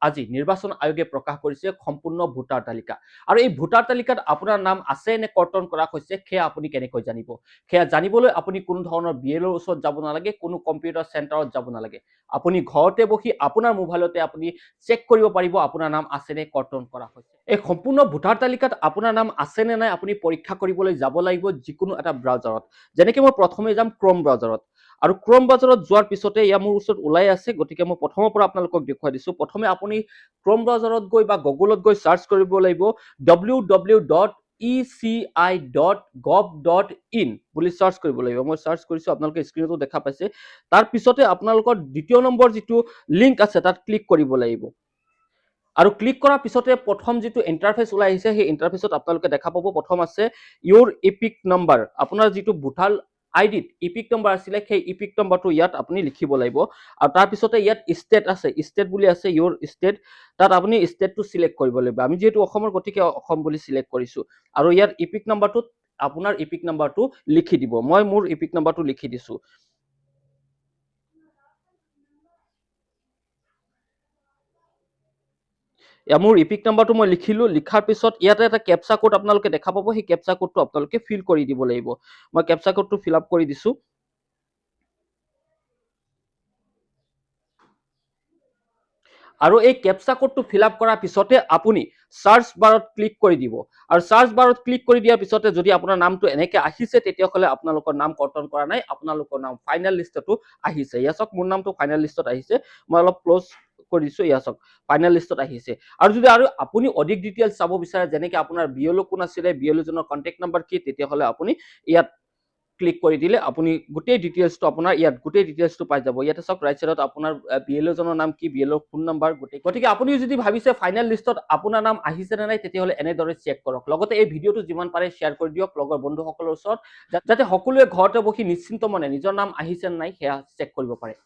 আজি নিৰ্বাচন আয়োগে প্ৰকাশ কৰিছে সম্পূৰ্ণ ভোটাৰ তালিকা আৰু এই ভোটাৰ তালিকাত আপোনাৰ নাম আছে নে কৰ্তন কৰা হৈছে সেয়া আপুনি কেনেকৈ জানিব সেয়া জানিবলৈ আপুনি কোনো ধৰণৰ বিএলঅৰ ওচৰত যাব নালাগে কোনো কম্পিউটাৰ চেণ্টাৰত যাব নালাগে আপুনি ঘৰতে বহি আপোনাৰ মোবাইলতে আপুনি চেক কৰিব পাৰিব আপোনাৰ নাম আছে নে কৰ্তন কৰা হৈছে এই সম্পূৰ্ণ ভোটাৰ তালিকাত আপোনাৰ নাম আছে নে নাই আপুনি পৰীক্ষা কৰিবলৈ যাব লাগিব যিকোনো এটা ব্ৰাউজাৰত যেনেকৈ মই প্ৰথমে যাম ক্ৰম ব্ৰাউজাৰত আৰু ক্ৰম ব্ৰাউজাৰত যোৱাৰ পিছতে ইয়া মোৰ ওচৰত ওলাই আছে গতিকে মই প্ৰথমৰ পৰা আপোনালোকক দেখুৱাই দিছো প্ৰথমে আপুনি ক্ৰম ব্ৰাউজাৰত গৈ বা গুগলত গৈ সাৰ্চ কৰিব লাগিব www.eci.gov.in বুলি সাৰ্চ কৰিব লাগিব মই সাৰ্চ কৰিছো আপোনালোকে স্ক্ৰিনতো দেখা পাইছে তাৰ পিছতে আপোনালোকৰ দ্বিতীয় নম্বৰ যিটো লিংক আছে তাত ক্লিক কৰিব লাগিব আৰু ক্লিক কৰাৰ পিছতে প্ৰথম যিটো ইন্টাৰফেস ওলাই আহিছে সেই ইন্টাৰফেসত আপোনালোকে দেখা পাব প্ৰথম আছে ইউৰ ইপিক নম্বৰ আপোনাৰ যিটো ভোটাৰ আইডিত ইপিক নম্বৰ আছিল সেই ইপিক নম্বৰটো ইয়াত আপুনি লিখিব লাগিব আৰু তাৰ পিছতে ইয়াত ষ্টেট আছে ষ্টেট বুলি আছে ইউৰ ষ্টেট তাত আপুনি ষ্টেটটো সিলেক্ট কৰিব লাগিব আমি যেহেতু অসমৰ গতিকে অসম বুলি সিলেক্ট কৰিছো আৰু ইয়াত ইপিক নম্বৰটো আপোনাৰ ইপিক নম্বৰটো লিখি দিব মই মোৰ ইপিক নম্বৰটো লিখি দিছো মোৰ ইপিক নম্বৰটো মই লিখিলো লিখাৰ পিছত ইয়াতে এটা কেপচা কোড আপোনালোকে দেখা পাব সেই কেপচা কোডটো আপোনালোকে ফিল কৰি দিব লাগিব মই কেপচা কোডটো ফিল আপ কৰি দিছো আৰু এই কেপচা কোডটো ফিল আপ কৰাৰ পিছতে আপুনি সাৰ্চ বাৰত ক্লিক কৰি দিব আৰু সাৰ্চ বাৰত ক্লিক কৰি দিয়াৰ পিছতে যদি আপোনাৰ নামটো এনেকে আহিছে তেতিয়াহলে আপোনালোকৰ নাম কৰ্তন কৰা নাই আপোনালোকৰ নাম ফাইনেল লিষ্টটো আহিছে ইয়াছক মোৰ নামটো ফাইনেল লিষ্টত আহিছে মই অলপ ক্লোজ কৰিছো ইয়াছক ফাইনেল লিষ্টত আহিছে আৰু যদি আৰু আপুনি অধিক ডিটেইলছ চাব বিচাৰে যেনেকৈ আপোনাৰ বিএলঅ কোন আছিল বিএলঅ জনৰ কন্টাক্ট নম্বৰ কি তেতিয়াহলে আপুনি ইয়াত ক্লিক কৰি দিলে আপুনি গোটেই ডিটেইলছটো আপোনাৰ ইয়াত গোটেই ডিটেইলছটো পাই যাব ইয়াতে সক ৰাইট সাইডত আপোনাৰ বিএলঅ জনৰ নাম কি বিএলঅ ফোন নম্বৰ গতিকে আপুনি যদি ভাবিছে ফাইনেল লিষ্টত আপোনাৰ নাম আহিছে নে নাই তেতিয়াহলে এনেদৰে চেক কৰক লগতে এই ভিডিঅটো যিমান পাৰে শেয়াৰ কৰি দিয়ক লগৰ বন্ধুসকলৰ ওচৰত যাতে সকলোৱে ঘৰতে বহি নিশ্চিন্ত মনে নিজৰ নাম আহিছে নে নাই সেয়া চেক কৰিব পাৰে